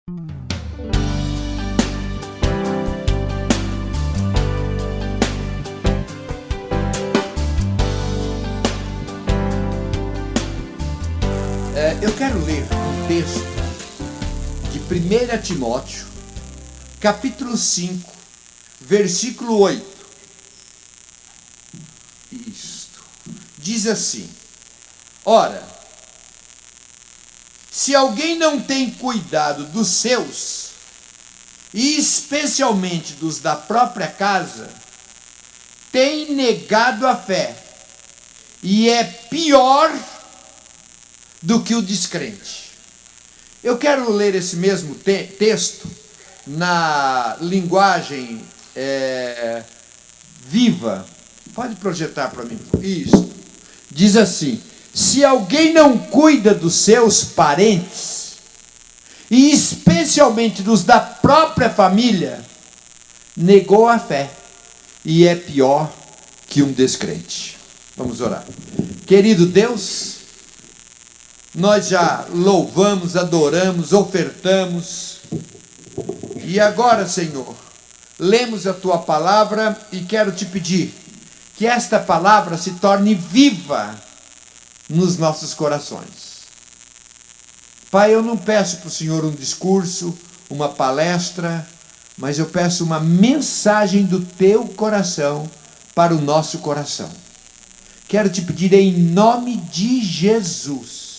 Eu quero ler um texto de 1 Timóteo, capítulo 5, versículo 8. Isto. Diz assim: Ora, se alguém não tem cuidado dos seus, e especialmente dos da própria casa, tem negado a fé, e é pior do que o descrente. Eu quero ler esse mesmo texto na linguagem viva. Pode projetar para mim. Isso. Diz assim: se alguém não cuida dos seus parentes, e especialmente dos da própria família, negou a fé, e é pior que um descrente. Vamos orar. Querido Deus, nós já louvamos, adoramos, ofertamos. E agora, Senhor, lemos a Tua palavra e quero te pedir que esta palavra se torne viva nos nossos corações. Pai, eu não peço para o Senhor um discurso, uma palestra, mas eu peço uma mensagem do Teu coração para o nosso coração. Quero te pedir em nome de Jesus.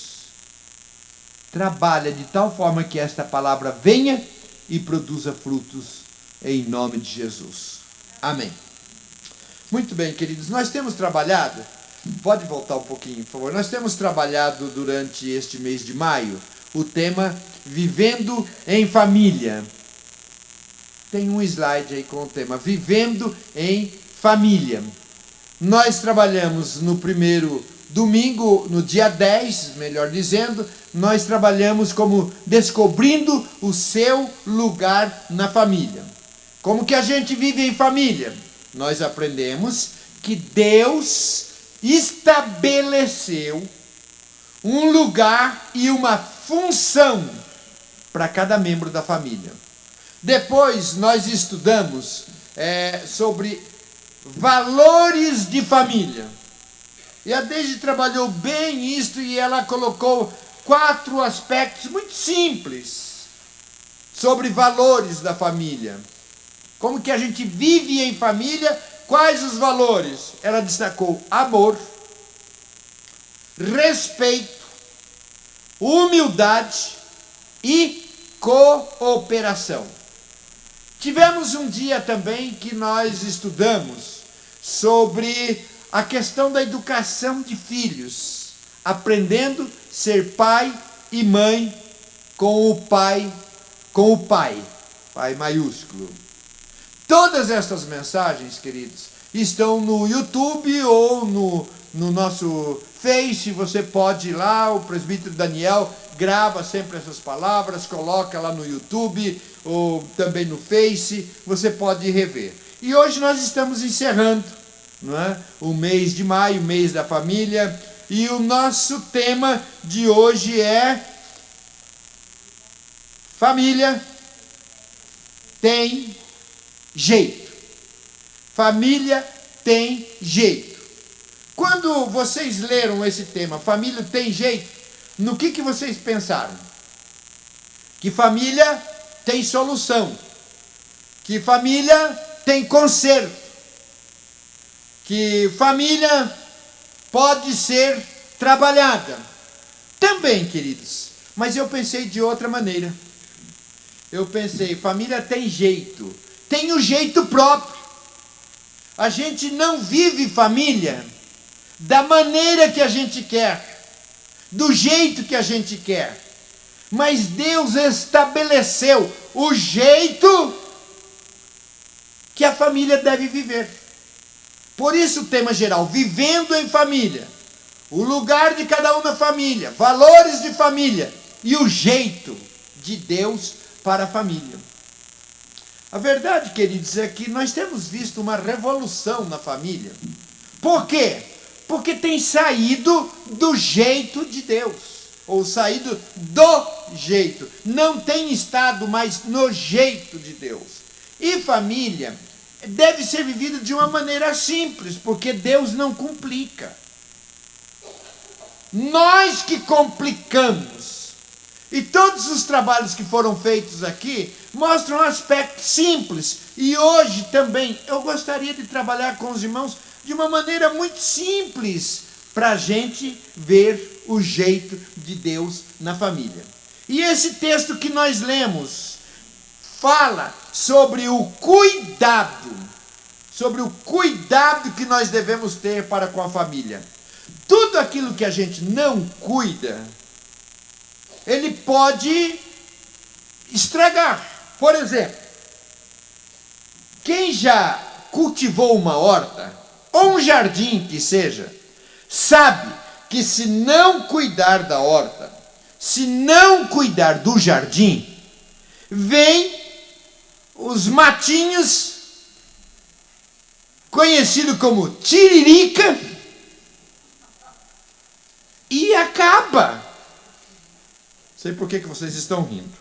Trabalha de tal forma que esta palavra venha e produza frutos em nome de Jesus. Amém. Muito bem, queridos, nós temos trabalhado, pode voltar um pouquinho, por favor, nós temos trabalhado durante este mês de maio o tema Vivendo em Família. Tem um slide aí com o tema Vivendo em Família. Nós trabalhamos no primeiro domingo, no dia 10, melhor dizendo, nós trabalhamos como descobrindo o seu lugar na família. Como que a gente vive em família? Nós aprendemos que Deus estabeleceu um lugar e uma função para cada membro da família. Depois nós estudamos sobre valores de família. E a Deise trabalhou bem isto e ela colocou 4 aspectos muito simples sobre valores da família. Como que a gente vive em família, quais os valores? Ela destacou amor, respeito, humildade e cooperação. Tivemos um dia também que nós estudamos sobre a questão da educação de filhos, aprendendo a ser pai e mãe com o pai maiúsculo. Todas estas mensagens, queridos, estão no YouTube ou no nosso Face. Você pode ir lá, o presbítero Daniel grava sempre essas palavras, coloca lá no YouTube ou também no Face, você pode rever. E hoje nós estamos encerrando, não é? O mês de maio, mês da família, e o nosso tema de hoje é família tem jeito. Família tem jeito. Quando vocês leram esse tema, família tem jeito, no que vocês pensaram? Que família tem solução, que família tem conserto, que família pode ser trabalhada. Também, queridos, mas eu pensei de outra maneira. Eu pensei, família tem jeito, tem o jeito próprio. A gente não vive família da maneira que a gente quer, do jeito que a gente quer, mas Deus estabeleceu o jeito que a família deve viver. Por isso o tema geral, vivendo em família, o lugar de cada um na família, valores de família e o jeito de Deus para a família. A verdade, queridos, é que nós temos visto uma revolução na família. Por quê? Porque tem saído do jeito de Deus. ou saído do jeito. Não tem estado mais no jeito de Deus. E família deve ser vivida de uma maneira simples, porque Deus não complica. Nós que complicamos. E todos os trabalhos que foram feitos aqui mostram um aspecto simples. E hoje também eu gostaria de trabalhar com os irmãos de uma maneira muito simples, para a gente ver o jeito de Deus na família. E esse texto que nós lemos fala sobre o cuidado que nós devemos ter para com a família. Tudo aquilo que a gente não cuida, ele pode estragar. Por exemplo, quem já cultivou uma horta, ou um jardim que seja, sabe que se não cuidar da horta, se não cuidar do jardim, vem os matinhos, conhecido como tiririca, e acaba. Não sei por que vocês estão rindo.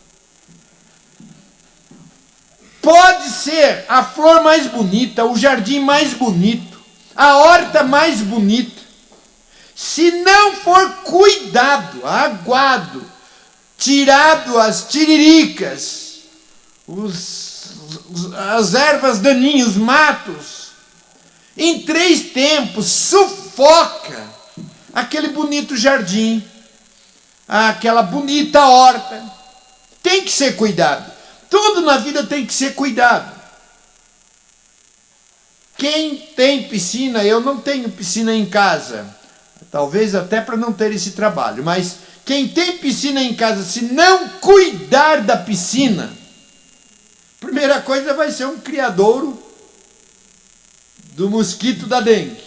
Pode ser a flor mais bonita, o jardim mais bonito, a horta mais bonita. Se não for cuidado, aguado, tirado as tiriricas, as ervas daninhas, os matos, em 3 tempos, sufoca aquele bonito jardim, aquela bonita horta. Tem que ser cuidado. Tudo na vida tem que ser cuidado. Quem tem piscina, eu não tenho piscina em casa, talvez até para não ter esse trabalho, mas quem tem piscina em casa, se não cuidar da piscina, primeira coisa vai ser um criadouro do mosquito da dengue.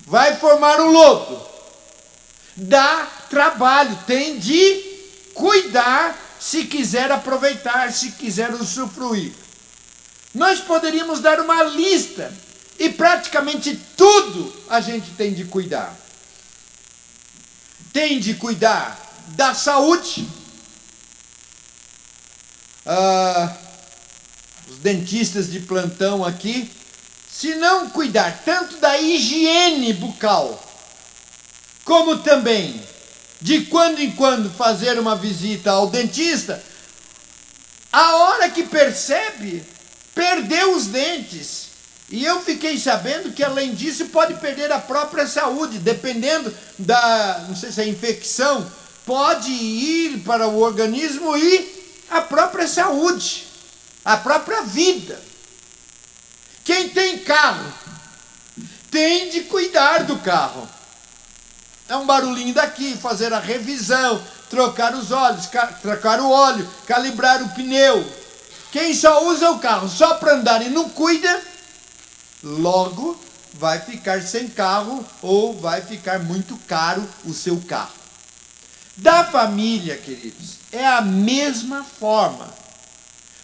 Vai formar um lodo. Dá trabalho, tem de cuidar se quiser aproveitar, se quiser usufruir. Nós poderíamos dar uma lista e praticamente tudo a gente tem de cuidar. Tem de cuidar da saúde. Os dentistas de plantão aqui, se não cuidar tanto da higiene bucal, como também de quando em quando fazer uma visita ao dentista, a hora que percebe, perdeu os dentes. E eu fiquei sabendo que, além disso, pode perder a própria saúde, dependendo da, não sei se é infecção, pode ir para o organismo e a própria saúde, a própria vida. Quem tem carro tem de cuidar do carro. É um barulhinho daqui, fazer a revisão, trocar os óleos, trocar o óleo, calibrar o pneu. Quem só usa o carro só para andar e não cuida, logo vai ficar sem carro ou vai ficar muito caro o seu carro. Da família, queridos, é a mesma forma.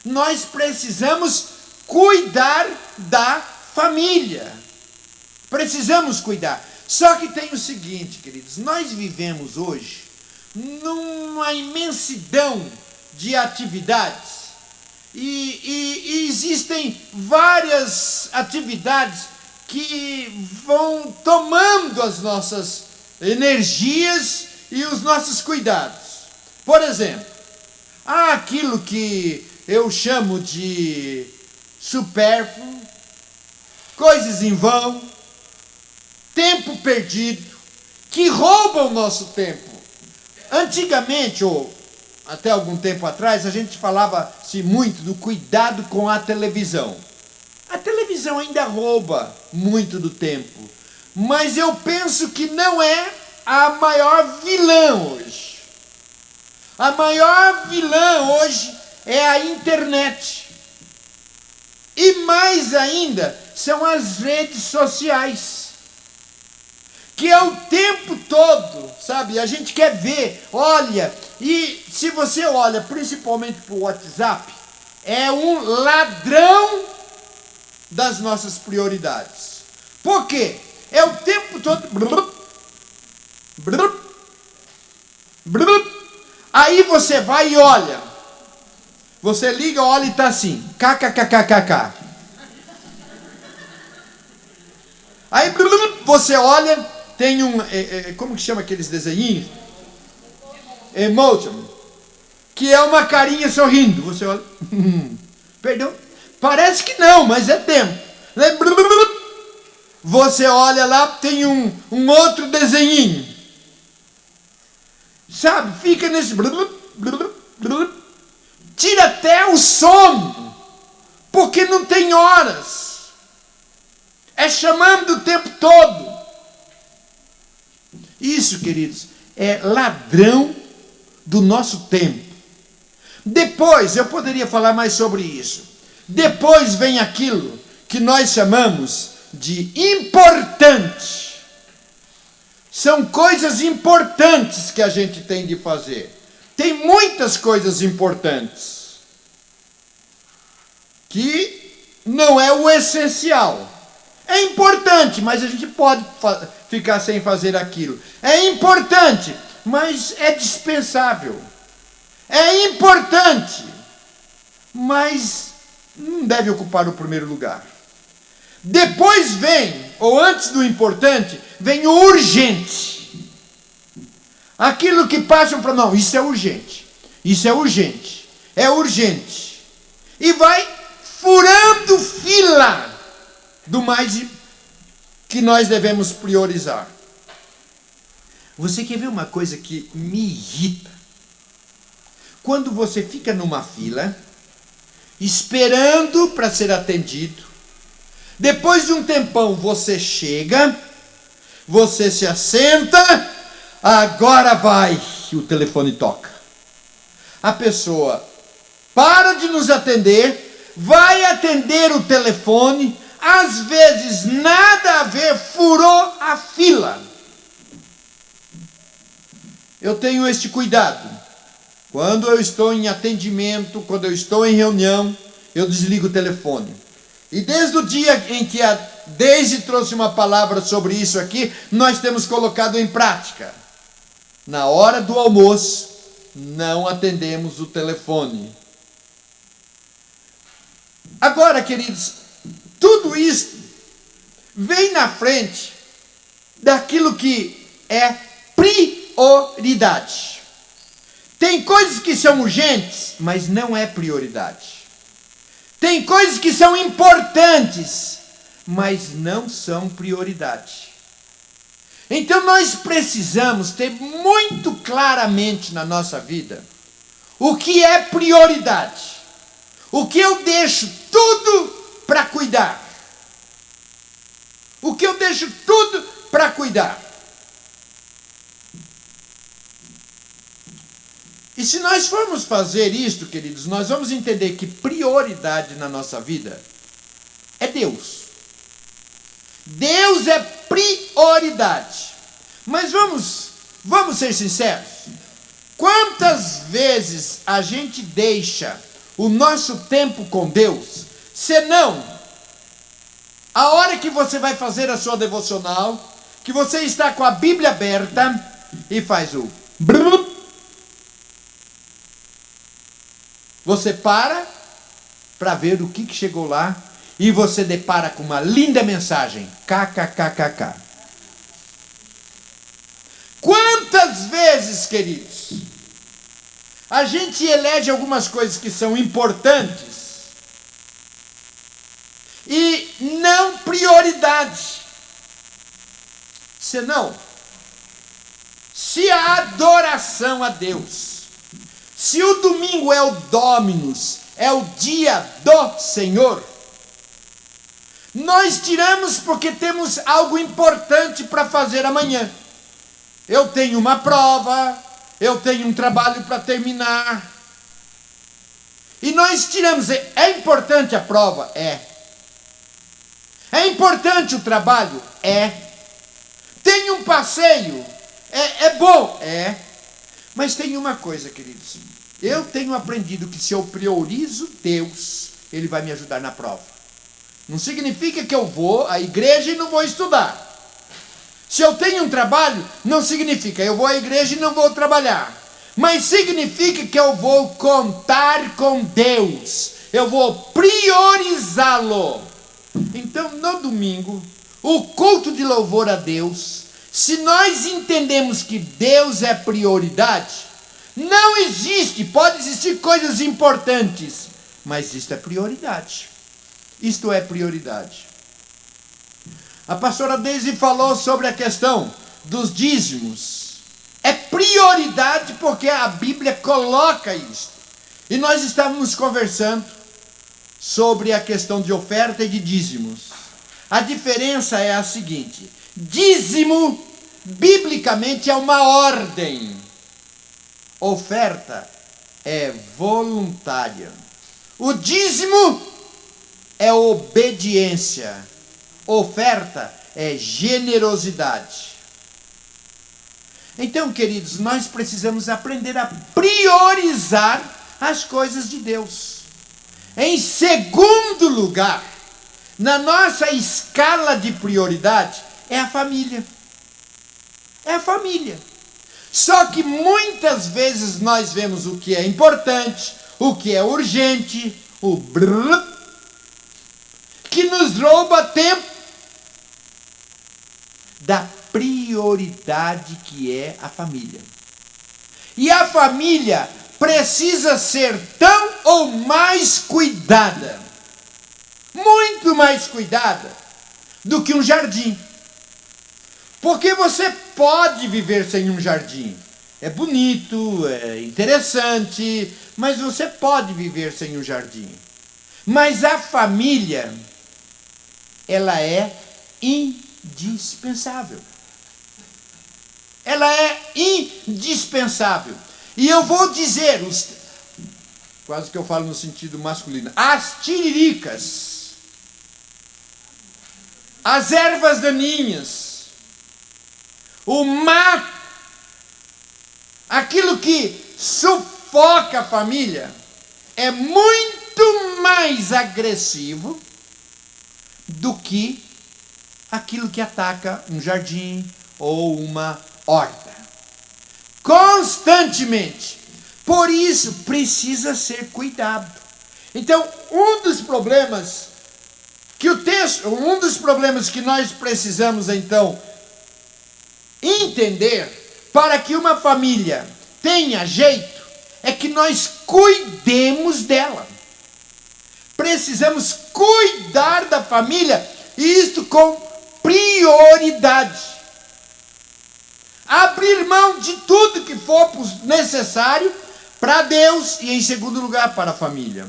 Nós precisamos cuidar da família. Precisamos cuidar. Só que tem o seguinte, queridos, nós vivemos hoje numa imensidão de atividades e existem várias atividades que vão tomando as nossas energias e os nossos cuidados. Por exemplo, há aquilo que eu chamo de supérfluo, coisas em vão, tempo perdido, que roubam o nosso tempo. Antigamente, ou até algum tempo atrás, a gente falava-se muito do cuidado com a televisão. A televisão ainda rouba muito do tempo, mas eu penso que não é a maior vilã hoje. A maior vilã hoje é a internet. E mais ainda, são as redes sociais. Que é o tempo todo, sabe? A gente quer ver, olha, e se você olha principalmente para o WhatsApp, é um ladrão das nossas prioridades. Por quê? É o tempo todo. Aí você vai e olha. Você liga, olha e está assim. KKKKK. Aí você olha, tem um... como que chama aqueles desenhinhos? Emotion. Que é uma carinha sorrindo. Você olha... Perdão? Parece que não, mas é tempo. Você olha lá, tem um outro desenhinho. Sabe? Fica nesse... Tira até o sono. Porque não tem horas. É chamando o tempo todo. Isso, queridos, é ladrão do nosso tempo. Depois, eu poderia falar mais sobre isso. Depois vem aquilo que nós chamamos de importante. São coisas importantes que a gente tem de fazer. Tem muitas coisas importantes que não é o essencial. É importante, mas a gente pode ficar sem fazer aquilo. É importante, mas é dispensável. É importante, mas não deve ocupar o primeiro lugar. Depois vem, ou antes do importante, vem o urgente. Aquilo que passam para não, isso é urgente. Isso é urgente. É urgente. E vai furando fila do mais que nós devemos priorizar. Você quer ver uma coisa que me irrita? Quando você fica numa fila, esperando para ser atendido, depois de um tempão você chega, você se assenta, agora vai, e o telefone toca. A pessoa para de nos atender, vai atender o telefone, às vezes nada a ver, furou a fila. Eu tenho este cuidado. Quando eu estou em atendimento, quando eu estou em reunião, eu desligo o telefone. E desde o dia em que a Deise trouxe uma palavra sobre isso aqui, nós temos colocado em prática. Na hora do almoço, não atendemos o telefone. Agora, queridos, tudo isso vem na frente daquilo que é prioridade. Tem coisas que são urgentes, mas não é prioridade. Tem coisas que são importantes, mas não são prioridade. Então nós precisamos ter muito claramente na nossa vida o que é prioridade. O que eu deixo tudo para cuidar. O que eu deixo tudo para cuidar. E se nós formos fazer isto, queridos, nós vamos entender que prioridade na nossa vida é Deus. Deus é prioridade. Mas vamos ser sinceros. Quantas vezes a gente deixa o nosso tempo com Deus, senão a hora que você vai fazer a sua devocional, que você está com a Bíblia aberta e faz o brrr, você para ver o que chegou lá e você depara com uma linda mensagem. KKKKK. Quantas vezes, queridos, a gente elege algumas coisas que são importantes e não prioridade. Senão, se a adoração a Deus, se o domingo é o Dominus, é o dia do Senhor, nós tiramos porque temos algo importante para fazer amanhã. Eu tenho uma prova, eu tenho um trabalho para terminar. E nós tiramos. É importante a prova? É. É importante o trabalho? É. Tem um passeio? É bom? É. Mas tem uma coisa, queridos. Eu tenho aprendido que se eu priorizo Deus, Ele vai me ajudar na prova. Não significa que eu vou à igreja e não vou estudar. Se eu tenho um trabalho, não significa eu vou à igreja e não vou trabalhar. mas significa que eu vou contar com Deus, eu vou priorizá-lo. Então, no domingo, o culto de louvor a Deus, se nós entendemos que Deus é prioridade, não existe, pode existir coisas importantes, mas isto é prioridade. Isto é prioridade. A pastora Deise falou sobre a questão dos dízimos. É prioridade porque a Bíblia coloca isso. E nós estávamos conversando sobre a questão de oferta e de dízimos. A diferença é a seguinte: dízimo, biblicamente, é uma ordem. Oferta é voluntária. O dízimo é obediência. Oferta é generosidade. Então, queridos, nós precisamos aprender a priorizar as coisas de Deus. Em segundo lugar, na nossa escala de prioridade, é a família. É a família. Só que muitas vezes nós vemos o que é importante, o que é urgente, que nos rouba tempo da prioridade que é a família. E a família precisa ser tão ou mais cuidada, muito mais cuidada, do que um jardim. Porque você pode viver sem um jardim. É bonito, é interessante, mas você pode viver sem um jardim. Mas a família, ela é indispensável. Ela é indispensável. E eu vou dizer, quase que eu falo no sentido masculino, as tiriricas, as ervas daninhas, o mato, aquilo que sufoca a família, é muito mais agressivo do que aquilo que ataca um jardim ou uma horta. Constantemente. Por isso, precisa ser cuidado. Então, um dos problemas que nós precisamos, então, entender para que uma família tenha jeito, é que nós cuidemos dela. Precisamos cuidar da família, e isto com prioridade. Abrir mão de tudo que for necessário para Deus e, em segundo lugar, para a família.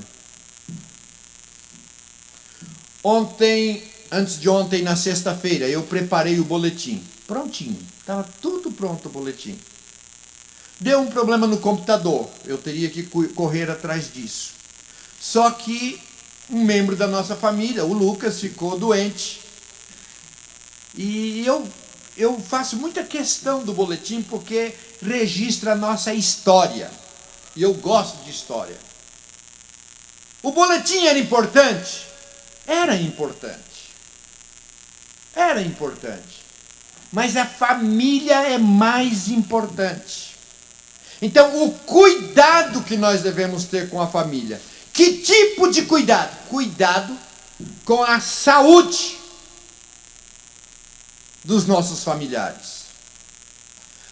Antes de ontem, na sexta-feira, eu preparei o boletim. Prontinho. Estava tudo pronto o boletim. Deu um problema no computador. Eu teria que correr atrás disso. Só que um membro da nossa família, o Lucas, ficou doente. E eu faço muita questão do boletim porque registra a nossa história. E eu gosto de história. O boletim era importante? Era importante. Era importante. Mas a família é mais importante. Então, o cuidado que nós devemos ter com a família. Que tipo de cuidado? Cuidado com a saúde dos nossos familiares.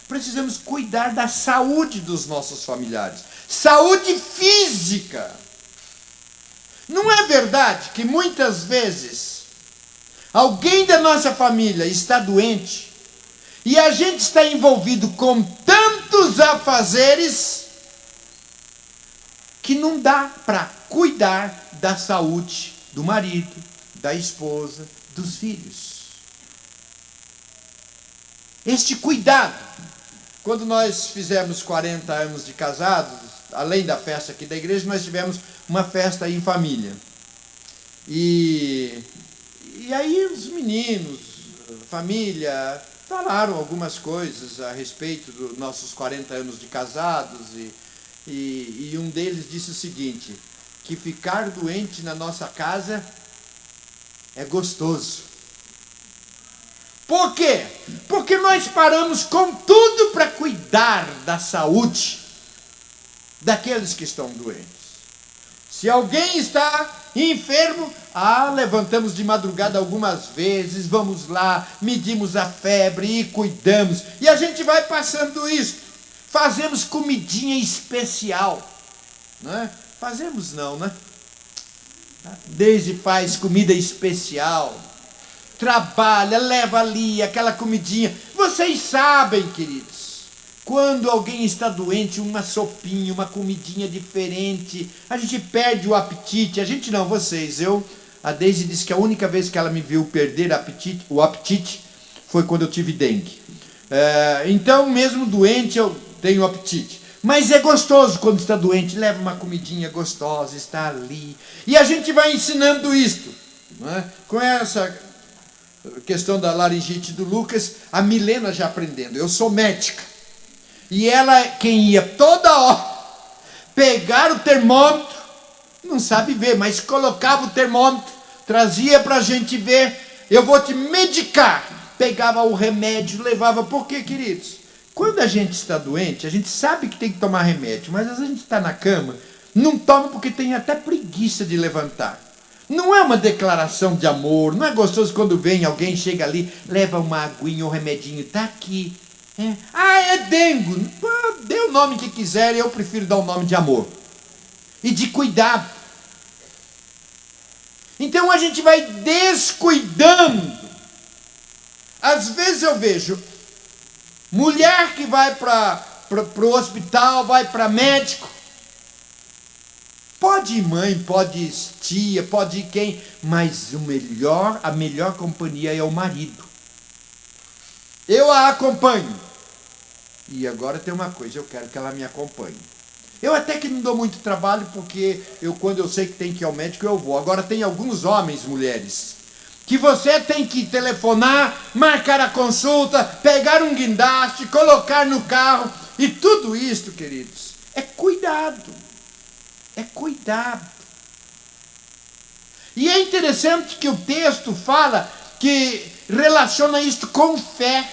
Precisamos cuidar da saúde dos nossos familiares. Saúde física. Não é verdade que muitas vezes alguém da nossa família está doente e a gente está envolvido com tantos afazeres que não dá para cuidar da saúde do marido, da esposa, dos filhos. Este cuidado, quando nós fizemos 40 anos de casados, além da festa aqui da igreja, nós tivemos uma festa em família. E aí os meninos, família, falaram algumas coisas a respeito dos nossos 40 anos de casados e um deles disse o seguinte, que ficar doente na nossa casa é gostoso. Por quê? Porque nós paramos com tudo para cuidar da saúde daqueles que estão doentes. Se alguém está enfermo, levantamos de madrugada algumas vezes, vamos lá, medimos a febre e cuidamos. E a gente vai passando isso. Fazemos comidinha especial. Não é? Fazemos não, né? Desde faz comida especial. Trabalha, leva ali aquela comidinha. Vocês sabem, queridos. Quando alguém está doente, uma sopinha, uma comidinha diferente, a gente perde o apetite. A gente não, vocês. A Deise disse que a única vez que ela me viu perder o apetite foi quando eu tive dengue. Então, mesmo doente, eu tenho apetite. Mas é gostoso quando está doente, leva uma comidinha gostosa, está ali. E a gente vai ensinando isto. Não é? Com essa questão da laringite do Lucas, a Milena já aprendendo. Eu sou médica. E ela, quem ia toda hora pegar o termômetro, não sabe ver, mas colocava o termômetro, trazia para a gente ver, eu vou te medicar. Pegava o remédio, levava. Por quê, queridos? Quando a gente está doente, a gente sabe que tem que tomar remédio, mas às vezes a gente está na cama, não toma porque tem até preguiça de levantar. Não é uma declaração de amor, não é gostoso quando vem alguém, chega ali, leva uma aguinha, um remedinho, tá aqui. É dengue. Dê o nome que quiser, eu prefiro dar o nome de amor. E de cuidado. Então a gente vai descuidando. Às vezes eu vejo mulher que vai para o hospital, vai para médico. Pode ir mãe, pode ir tia, pode ir quem, mas a melhor companhia é o marido. Eu a acompanho. E agora tem uma coisa, eu quero que ela me acompanhe. Eu até que não dou muito trabalho, porque quando eu sei que tem que ir ao médico, eu vou. Agora tem alguns homens, mulheres, que você tem que telefonar, marcar a consulta, pegar um guindaste, colocar no carro. E tudo isso, queridos, é cuidado. É cuidado. E é interessante que o texto fala que relaciona isto com fé,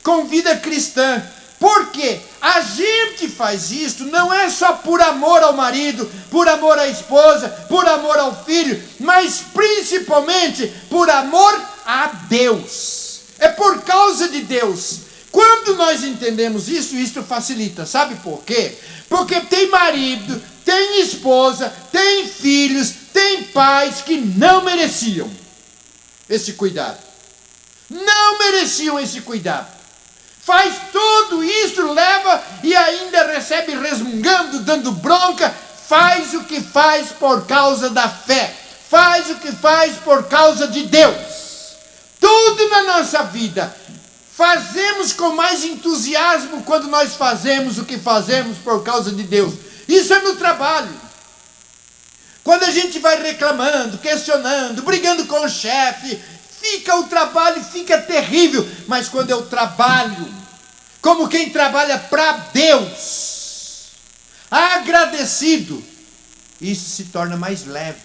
com vida cristã. Porque a gente faz isso não é só por amor ao marido, por amor à esposa, por amor ao filho, mas principalmente por amor a Deus. É por causa de Deus. Quando nós entendemos isso, isso facilita. Sabe por quê? Porque tem marido, tem esposa, tem filhos, tem pais que não mereciam esse cuidado. Não mereciam esse cuidado. Faz tudo isso, leva e ainda recebe resmungando, dando bronca. Faz o que faz por causa da fé. Faz o que faz por causa de Deus. Tudo na nossa vida fazemos com mais entusiasmo quando nós fazemos o que fazemos por causa de Deus. Isso é no trabalho. Quando a gente vai reclamando, questionando, brigando com o chefe, o trabalho fica terrível. Mas quando eu trabalho como quem trabalha para Deus, agradecido, isso se torna mais leve.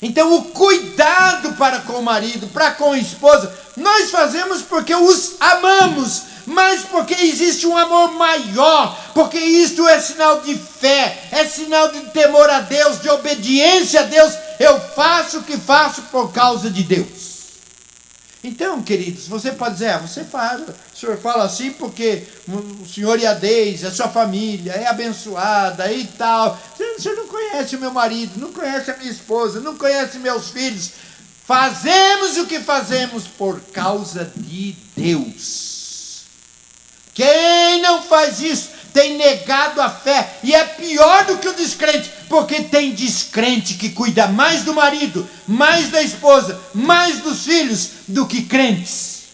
Então o cuidado para com o marido, para com a esposa, nós fazemos porque os amamos, mas porque existe um amor maior, porque isto é sinal de fé, é sinal de temor a Deus, de obediência a Deus. Eu faço o que faço por causa de Deus. Então, queridos, você pode dizer, o senhor fala assim porque o senhor e a Deise, a sua família é abençoada e tal. O senhor não conhece o meu marido, não conhece a minha esposa, não conhece meus filhos. Fazemos o que fazemos por causa de Deus. Quem não faz isso tem negado a fé, e é pior do que o descrente, porque tem descrente que cuida mais do marido, mais da esposa, mais dos filhos do que crentes.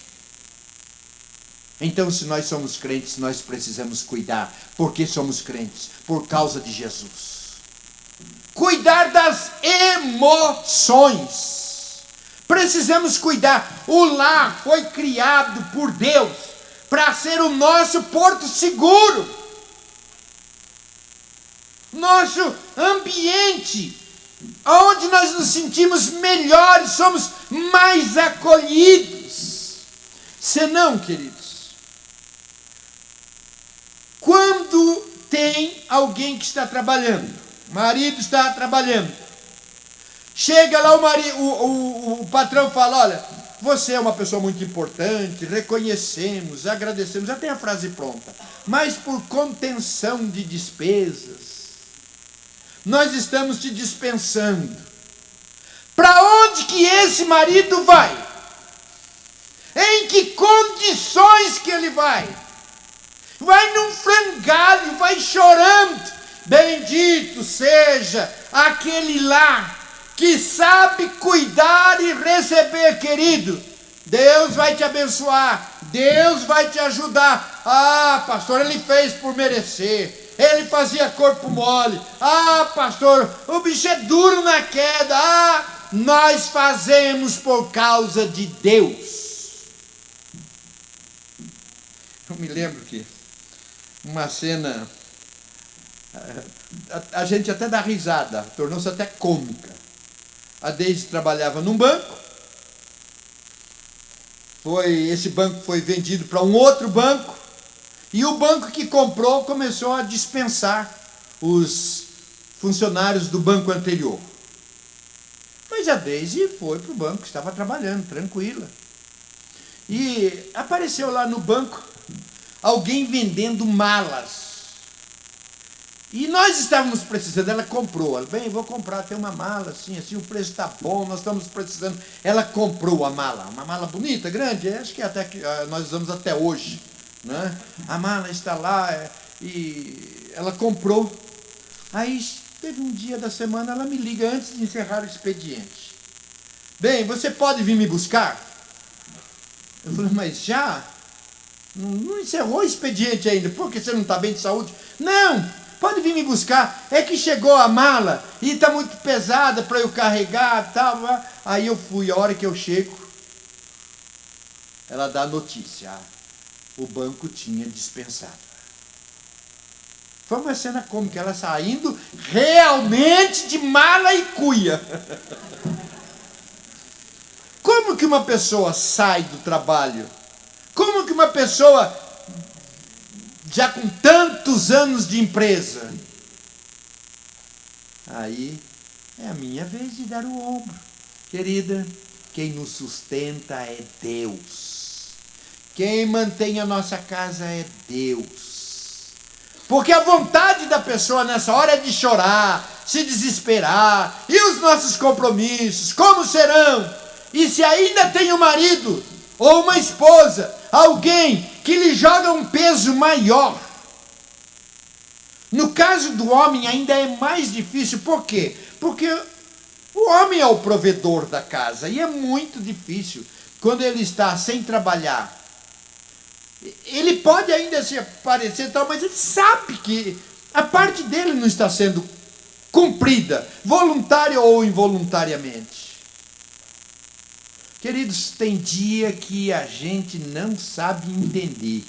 Então, se nós somos crentes, nós precisamos cuidar. Porque somos crentes? Por causa de Jesus. Cuidar das emoções. Precisamos cuidar. O lar foi criado por Deus para ser o nosso porto seguro. Nosso ambiente, onde nós nos sentimos melhores, somos mais acolhidos. Senão, queridos, quando tem alguém que está trabalhando. O marido está trabalhando. Chega lá o patrão fala, olha, você é uma pessoa muito importante, reconhecemos, agradecemos, já tem a frase pronta. Mas por contenção de despesas, nós estamos te dispensando. Para onde que esse marido vai? Em que condições que ele vai? Vai num frangalho, vai chorando. Bendito seja aquele lá que sabe cuidar e receber, querido. Deus vai te abençoar, Deus vai te ajudar. Ah, pastor, ele fez por merecer. Ele fazia corpo mole. Ah, pastor, o bicho é duro na queda. Ah, nós fazemos por causa de Deus. Eu me lembro que uma cena, a gente até dá risada, tornou-se até cômica. A Deise trabalhava num banco. Esse banco foi vendido para um outro banco. E o banco que comprou começou a dispensar os funcionários do banco anterior. Mas a Deise foi para o banco, estava trabalhando, tranquila. E apareceu lá no banco alguém vendendo malas. E nós estávamos precisando, ela comprou. Ela, bem, vou comprar, tem uma mala assim, o preço está bom, nós estamos precisando. Ela comprou a mala, uma mala bonita, grande, acho que até que nós usamos até hoje. Né? A mala está lá e ela comprou. Aí teve um dia da semana, ela me liga antes de encerrar o expediente. Bem, você pode vir me buscar? Eu falei, mas já? Não encerrou o expediente ainda, por que você não está bem de saúde? Não, pode vir me buscar, é que chegou a mala e está muito pesada para eu carregar, tal. Aí eu fui, a hora que eu chego, ela dá a notícia. O banco tinha dispensado. Foi uma cena cômica, ela saindo realmente de mala e cuia. Como que uma pessoa sai do trabalho? Como que uma pessoa, já com tantos anos de empresa, aí é a minha vez de dar o ombro. Querida, quem nos sustenta é Deus. Quem mantém a nossa casa é Deus. Porque a vontade da pessoa nessa hora é de chorar, se desesperar. E os nossos compromissos, como serão? E se ainda tem um marido ou uma esposa, alguém que lhe joga um peso maior. No caso do homem ainda é mais difícil. Por quê? Porque o homem é o provedor da casa. E é muito difícil quando ele está sem trabalhar. Ele pode ainda se aparecer, tal, mas ele sabe que a parte dele não está sendo cumprida, voluntária ou involuntariamente. Queridos, tem dia que a gente não sabe entender,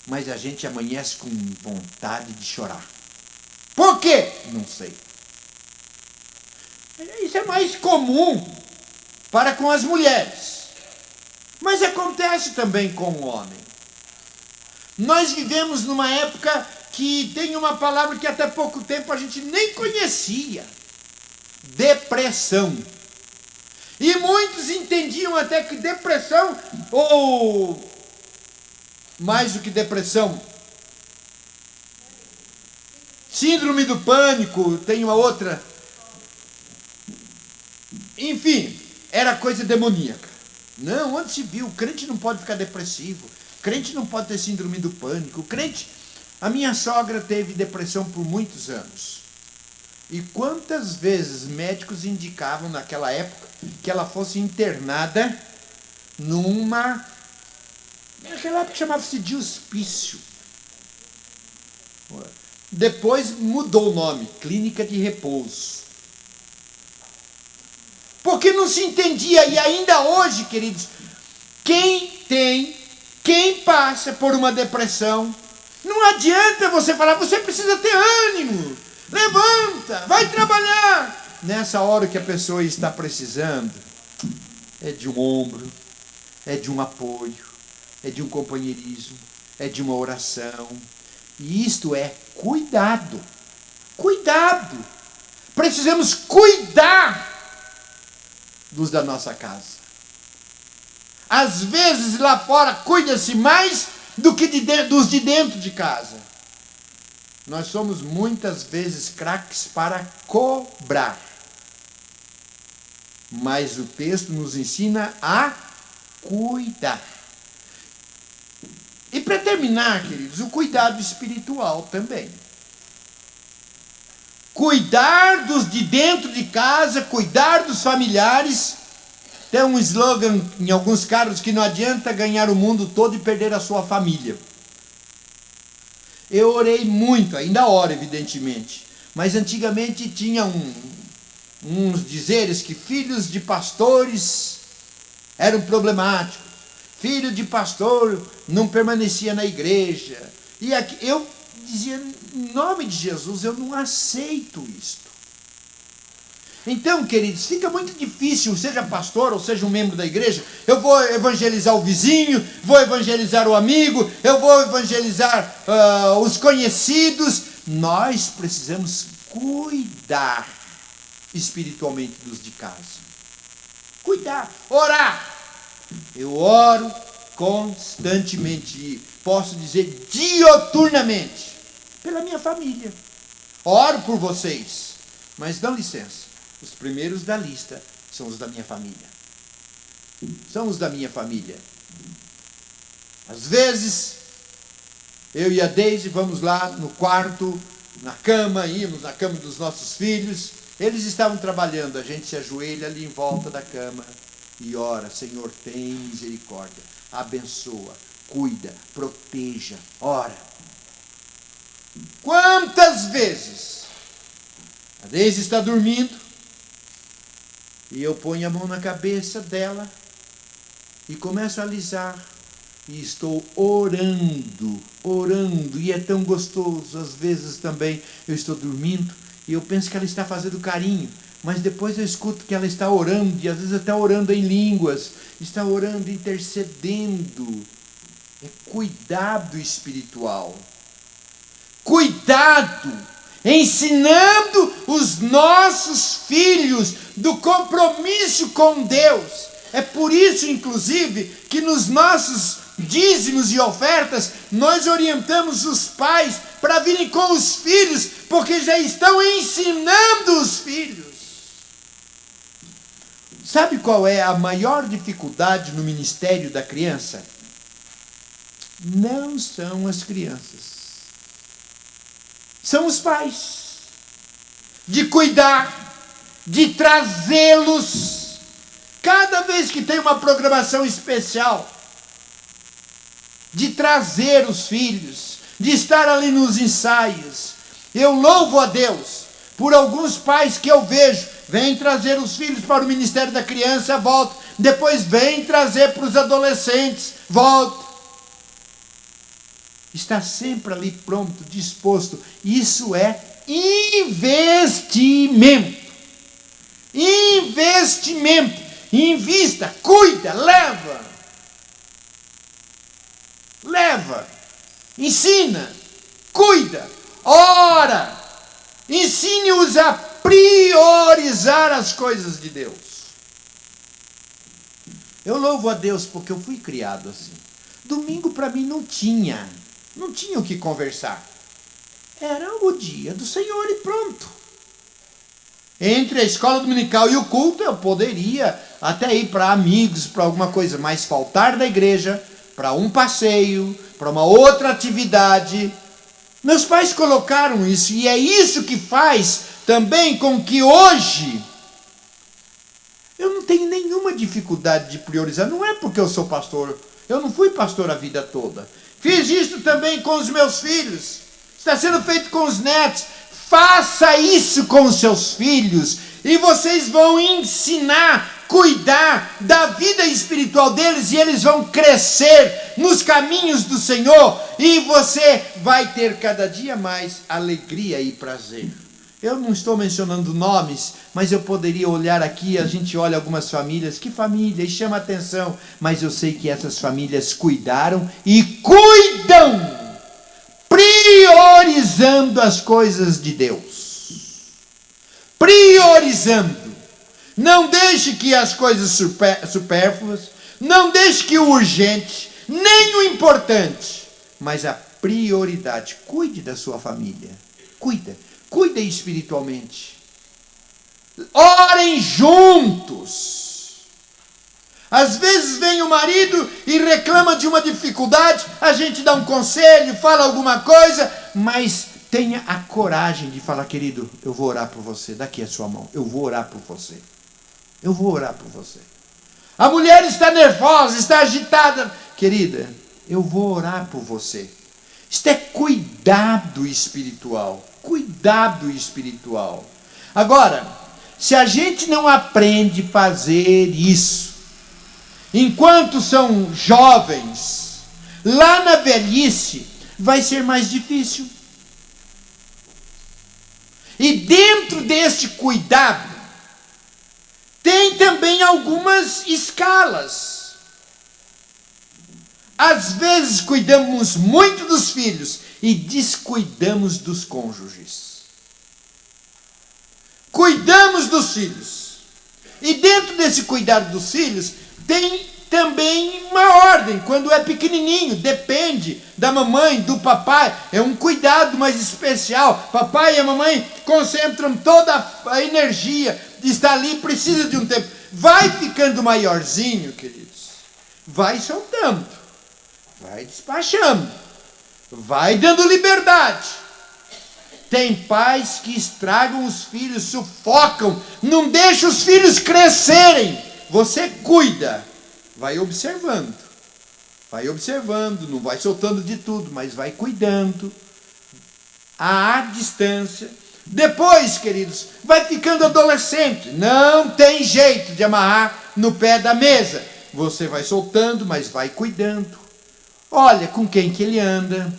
mas a gente amanhece com vontade de chorar. Por quê? Não sei. Isso é mais comum para com as mulheres, mas acontece também com o homem. Nós vivemos numa época que tem uma palavra que até pouco tempo a gente nem conhecia. Depressão. E muitos entendiam até que depressão, ou mais do que depressão, síndrome do pânico, tem uma outra. Enfim, era coisa demoníaca. Não, onde se viu? O crente não pode ficar depressivo. Crente não pode ter síndrome do pânico. Crente, a minha sogra teve depressão por muitos anos. E quantas vezes médicos indicavam naquela época que ela fosse internada naquela época chamava-se de hospício. Depois mudou o nome, clínica de repouso. Porque não se entendia, e ainda hoje, queridos, quem passa por uma depressão, não adianta você falar, você precisa ter ânimo, levanta, vai trabalhar. Nessa hora que a pessoa está precisando, é de um ombro, é de um apoio, é de um companheirismo, é de uma oração. E isto é cuidado. Cuidado. Precisamos cuidar dos da nossa casa. Às vezes lá fora cuida-se mais do que dos de dentro de casa. Nós somos muitas vezes craques para cobrar. Mas o texto nos ensina a cuidar. E para terminar, queridos, o cuidado espiritual também. Cuidar dos de dentro de casa, cuidar dos familiares. Tem um slogan em alguns casos que não adianta ganhar o mundo todo e perder a sua família. Eu orei muito, ainda oro evidentemente, mas antigamente tinha uns dizeres que filhos de pastores eram problemáticos. Filho de pastor não permanecia na igreja. E aqui, eu dizia, em nome de Jesus, eu não aceito isto. Então, queridos, fica muito difícil, seja pastor ou seja um membro da igreja, eu vou evangelizar o vizinho, vou evangelizar o amigo, eu vou evangelizar os conhecidos. Nós precisamos cuidar espiritualmente dos de casa. Cuidar, orar. Eu oro constantemente, e posso dizer dioturnamente, pela minha família. Oro por vocês, mas dão licença. Os primeiros da lista são os da minha família. São os da minha família. Às vezes, eu e a Deise vamos lá no quarto, na cama, íamos na cama dos nossos filhos. Eles estavam trabalhando, a gente se ajoelha ali em volta da cama e ora, Senhor, tem misericórdia, abençoa, cuida, proteja, ora. Quantas vezes a Deise está dormindo, e eu ponho a mão na cabeça dela e começo a alisar. E estou orando, e é tão gostoso. Às vezes também eu estou dormindo e eu penso que ela está fazendo carinho, mas depois eu escuto que ela está orando, e às vezes até orando em línguas, está orando, intercedendo. É cuidado espiritual. Cuidado! Ensinando os nossos filhos do compromisso com Deus. É por isso, inclusive, que nos nossos dízimos e ofertas, nós orientamos os pais para virem com os filhos, porque já estão ensinando os filhos. Sabe qual é a maior dificuldade no ministério da criança? Não são as crianças. São os pais, de cuidar, de trazê-los, cada vez que tem uma programação especial, de trazer os filhos, de estar ali nos ensaios. Eu louvo a Deus por alguns pais que eu vejo, vêm trazer os filhos para o ministério da criança, volta, depois vem trazer para os adolescentes, volta. Está sempre ali pronto, disposto. Isso é investimento. Investimento. Invista, cuida, leva. Leva. Ensina, cuida, ora. Ensine-os a priorizar as coisas de Deus. Eu louvo a Deus porque eu fui criado assim. Domingo para mim não tinha o que conversar. Era o dia do Senhor e pronto. Entre a escola dominical e o culto, eu poderia até ir para amigos, para alguma coisa, mas faltar da igreja, para um passeio, para uma outra atividade. Meus pais colocaram isso, e é isso que faz também com que hoje eu não tenho nenhuma dificuldade de priorizar. Não é porque eu sou pastor, eu não fui pastor a vida toda. Fiz isso também com os meus filhos. Está sendo feito com os netos. Faça isso com os seus filhos. E vocês vão ensinar, cuidar da vida espiritual deles. E eles vão crescer nos caminhos do Senhor. E você vai ter cada dia mais alegria e prazer. Eu não estou mencionando nomes, mas eu poderia olhar aqui, a gente olha algumas famílias, que família, e chama atenção, mas eu sei que essas famílias cuidaram e cuidam, priorizando as coisas de Deus. Priorizando. Não deixe que as coisas supérfluas, não deixe que o urgente, nem o importante, mas a prioridade. Cuide da sua família. Cuida espiritualmente. Orem juntos. Às vezes vem o marido e reclama de uma dificuldade, a gente dá um conselho, fala alguma coisa, mas tenha a coragem de falar: querido, eu vou orar por você, daqui a sua mão, eu vou orar por você. Eu vou orar por você. A mulher está nervosa, está agitada. Querida, eu vou orar por você. Isto é cuidado espiritual. Cuidado espiritual. Agora, se a gente não aprende a fazer isso, enquanto são jovens, lá na velhice, vai ser mais difícil. E dentro deste cuidado, tem também algumas escalas. Às vezes cuidamos muito dos filhos e descuidamos dos cônjuges. Cuidamos dos filhos. E dentro desse cuidado dos filhos, tem também uma ordem. Quando é pequenininho, depende da mamãe, do papai. É um cuidado mais especial. Papai e a mamãe concentram toda a energia. Está ali, precisa de um tempo. Vai ficando maiorzinho, queridos. Vai soltando. Vai despachando. Vai dando liberdade. Tem pais que estragam os filhos, sufocam. Não deixa os filhos crescerem. Você cuida. Vai observando. Vai observando. Não vai soltando de tudo, mas vai cuidando. À distância. Depois, queridos, vai ficando adolescente. Não tem jeito de amarrar no pé da mesa. Você vai soltando, mas vai cuidando. Olha com quem que ele anda.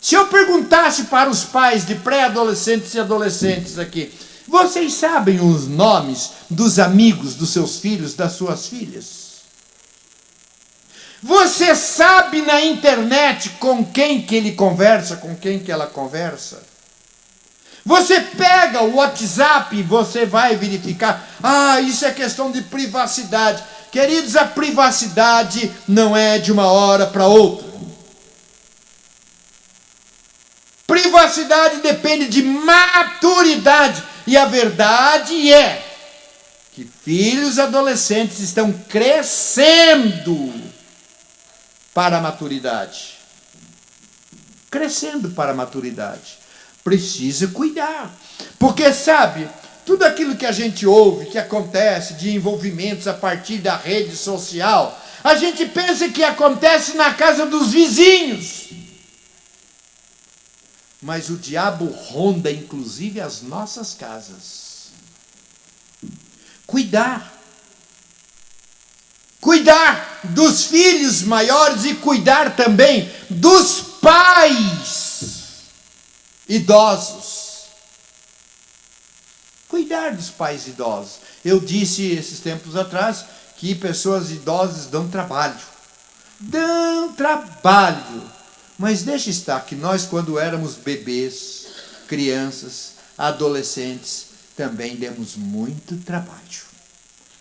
Se eu perguntasse para os pais de pré-adolescentes e adolescentes aqui, vocês sabem os nomes dos amigos dos seus filhos, das suas filhas? Você sabe na internet com quem que ele conversa, com quem que ela conversa? Você pega o WhatsApp e você vai verificar. Isso é questão de privacidade. Queridos, a privacidade não é de uma hora para outra. Privacidade depende de maturidade. E a verdade é que filhos adolescentes estão crescendo para a maturidade. Crescendo para a maturidade. Precisa cuidar. Porque, sabe, tudo aquilo que a gente ouve, que acontece de envolvimentos a partir da rede social, a gente pensa que acontece na casa dos vizinhos. Mas o diabo ronda, inclusive, as nossas casas. Cuidar. Cuidar dos filhos maiores e cuidar também dos pais idosos. Cuidar dos pais idosos. Eu disse esses tempos atrás que pessoas idosas dão trabalho. Dão trabalho. Mas deixa estar que nós, quando éramos bebês, crianças, adolescentes, também demos muito trabalho.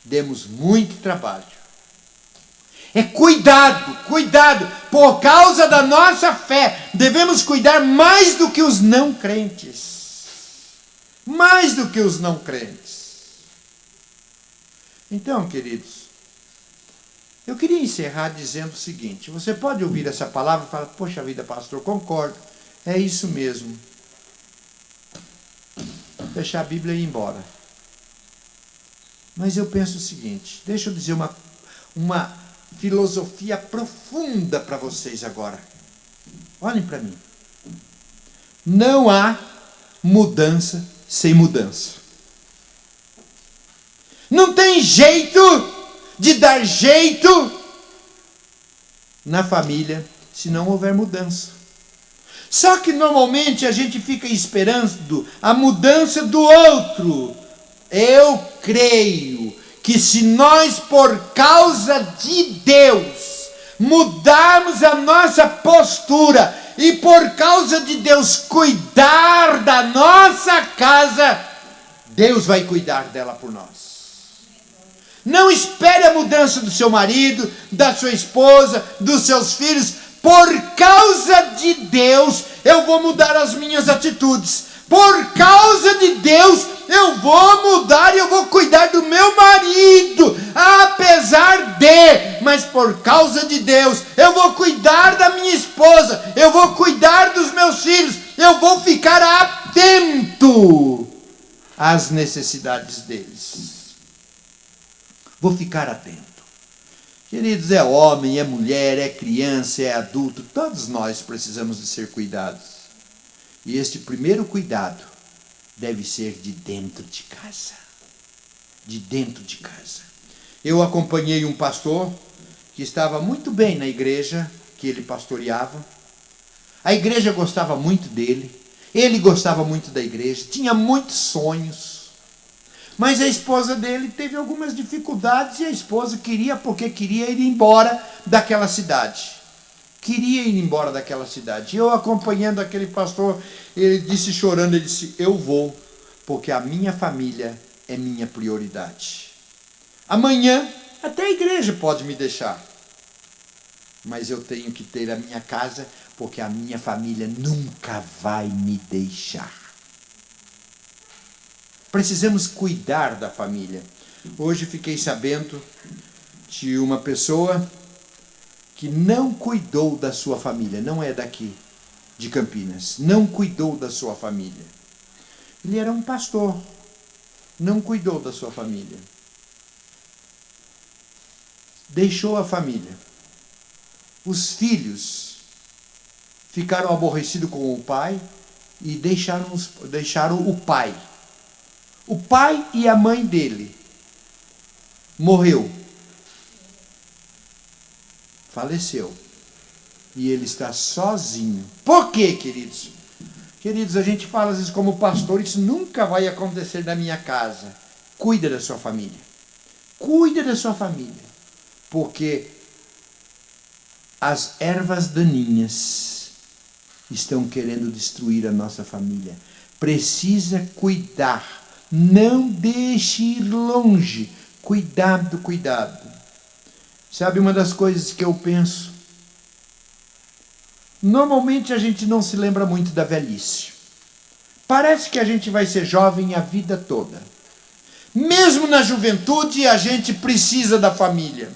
Demos muito trabalho. É cuidado, cuidado. Por causa da nossa fé, devemos cuidar mais do que os não crentes. Mais do que os não crentes. Então, queridos, eu queria encerrar dizendo o seguinte. Você pode ouvir essa palavra e falar: poxa vida, pastor, concordo. É isso mesmo. Fechar a Bíblia e ir embora. Mas eu penso o seguinte. Deixa eu dizer uma filosofia profunda para vocês agora. Olhem para mim. Não há mudança sem mudança. Não tem jeito de dar jeito na família se não houver mudança. Só que normalmente a gente fica esperando a mudança do outro. Eu creio que se nós, por causa de Deus, mudarmos a nossa postura E por causa de Deus cuidar da nossa casa, Deus vai cuidar dela por nós. Não espere a mudança do seu marido, da sua esposa, dos seus filhos. Por causa de Deus, eu vou mudar as minhas atitudes. Por causa de Deus, eu vou mudar e eu vou cuidar do meu marido, apesar de, mas por causa de Deus, eu vou cuidar da minha esposa, eu vou cuidar dos meus filhos, eu vou ficar atento às necessidades deles. Vou ficar atento. Queridos, é homem, é mulher, é criança, é adulto, todos nós precisamos de ser cuidados. E este primeiro cuidado deve ser de dentro de casa. De dentro de casa. Eu acompanhei um pastor que estava muito bem na igreja que ele pastoreava. A igreja gostava muito dele. Ele gostava muito da igreja. Tinha muitos sonhos. Mas a esposa dele teve algumas dificuldades e a esposa queria ir embora daquela cidade. Queria ir embora daquela cidade. Eu acompanhando aquele pastor, ele disse chorando, ele disse, eu vou, porque a minha família é minha prioridade. Amanhã, até a igreja pode me deixar. Mas eu tenho que ter a minha casa, porque a minha família nunca vai me deixar. Precisamos cuidar da família. Hoje fiquei sabendo de uma pessoa que não cuidou da sua família, não é daqui, de Campinas, não cuidou da sua família. Ele era um pastor, não cuidou da sua família. Deixou a família. Os filhos ficaram aborrecidos com o pai e deixaram o pai. O pai e a mãe dele morreu. Faleceu. E ele está sozinho. Por quê, queridos? Queridos, a gente fala às vezes como pastor, isso nunca vai acontecer na minha casa. Cuida da sua família. Cuida da sua família. Porque as ervas daninhas estão querendo destruir a nossa família. Precisa cuidar. Não deixe ir longe. Cuidado, cuidado. Sabe uma das coisas que eu penso? Normalmente a gente não se lembra muito da velhice. Parece que a gente vai ser jovem a vida toda. Mesmo na juventude a gente precisa da família.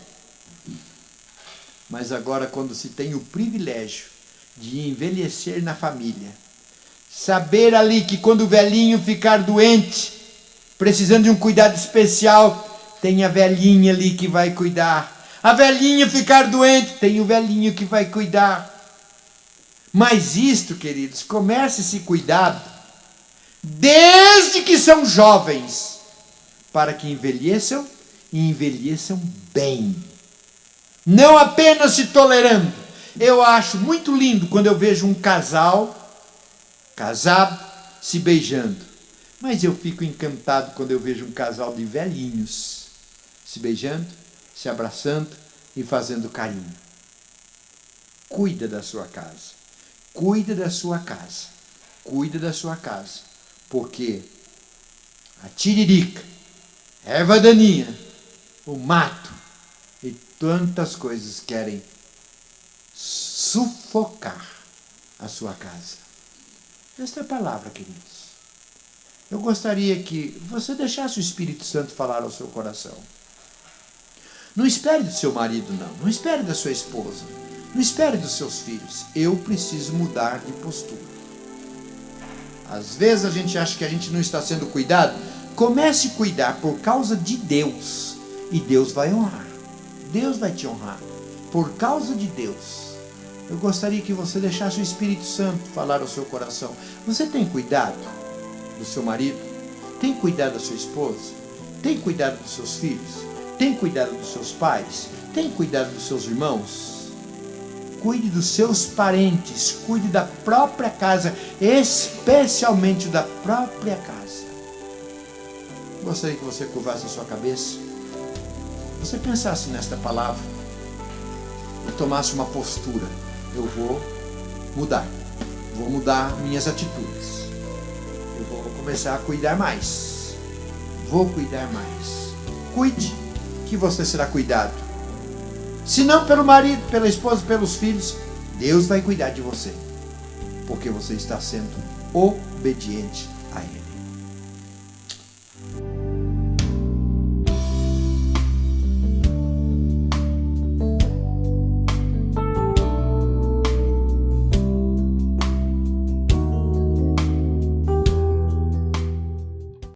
Mas agora quando se tem o privilégio de envelhecer na família, saber ali que quando o velhinho ficar doente, precisando de um cuidado especial, tem a velhinha ali que vai cuidar. A velhinha ficar doente, tem o velhinho que vai cuidar. Mas isto, queridos, comece esse cuidado desde que são jovens, para que envelheçam e envelheçam bem. Não apenas se tolerando. Eu acho muito lindo quando eu vejo um casal casado se beijando. Mas eu fico encantado quando eu vejo um casal de velhinhos se beijando, se abraçando e fazendo carinho. Cuida da sua casa. Cuida da sua casa. Cuida da sua casa. Porque a tiririca, a erva daninha, o mato e tantas coisas querem sufocar a sua casa. Esta é a palavra, queridos. Eu gostaria que você deixasse o Espírito Santo falar ao seu coração. Não espere do seu marido, não. Não espere da sua esposa. Não espere dos seus filhos. Eu preciso mudar de postura. Às vezes a gente acha que a gente não está sendo cuidado. Comece a cuidar por causa de Deus. E Deus vai honrar. Deus vai te honrar. Por causa de Deus. Eu gostaria que você deixasse o Espírito Santo falar ao seu coração. Você tem cuidado do seu marido? Tem cuidado da sua esposa? Tem cuidado dos seus filhos? Tem cuidado dos seus pais? Tem cuidado dos seus irmãos? Cuide dos seus parentes. Cuide da própria casa. Especialmente da própria casa. Gostaria que você curvasse a sua cabeça. Você pensasse nesta palavra. E tomasse uma postura. Eu vou mudar. Vou mudar minhas atitudes. Eu vou começar a cuidar mais. Vou cuidar mais. Cuide, que você será cuidado. Se não pelo marido, pela esposa, pelos filhos, Deus vai cuidar de você. Porque você está sendo obediente